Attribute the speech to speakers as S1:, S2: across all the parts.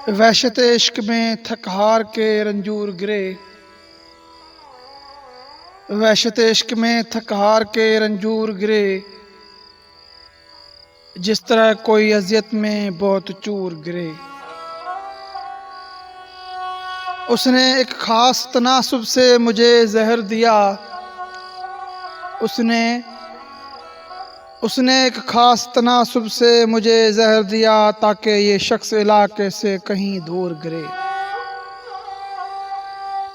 S1: वहशत इश्क में थक हार के रंजूर गिरे। वहशत इश्क में थक हार के रंजूर गिरे। जिस तरह कोई अजियत में बहुत चूर गिरे। उसने एक खास तनासुब से मुझे जहर दिया। उसने एक खास तनासुब से मुझे जहर दिया ताकि ये शख्स इलाके से कहीं दूर गिरे।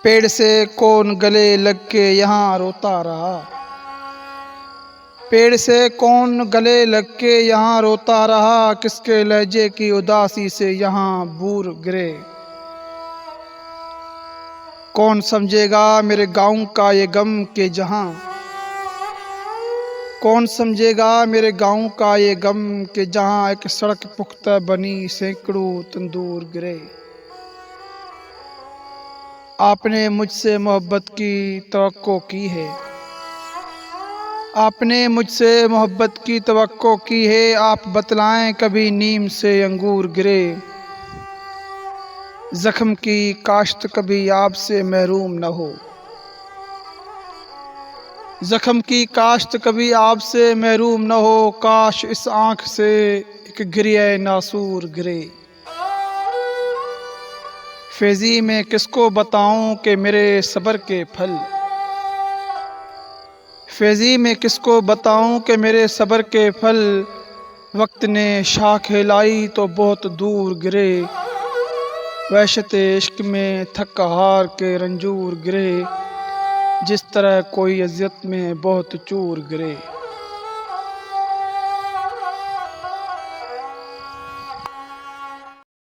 S1: पेड़ से कौन गले लग के यहाँ रोता रहा। पेड़ से कौन गले लग के यहाँ रोता रहा। किसके लहजे की उदासी से यहाँ बूर गिरे। कौन समझेगा मेरे गाँव का ये गम के जहाँ। कौन समझेगा मेरे गाँव का ये गम के जहाँ एक सड़क पुख्ता बनी सैकड़ों तंदूर गिरे। आपने मुझसे मोहब्बत की तवक्को की है। आपने मुझसे मोहब्बत की तवक्को की है। आप बतलाएं कभी नीम से अंगूर गिरे। जख्म की काश्त कभी आपसे महरूम न हो। जख्म की काश्त कभी आपसे महरूम न हो। काश इस आँख से एक गिरिया नासूर गिरे। फैज़ी में किसको बताऊं कि मेरे सब्र के फल। फैज़ी में किसको बताऊं कि मेरे सब्र के फल। वक्त ने शाख हिलाई तो बहुत दूर गिरे। वहशत इश्क में थक हार के रंजूर गिरे। जिस तरह कोई अजियत में बहुत चूर गिरे।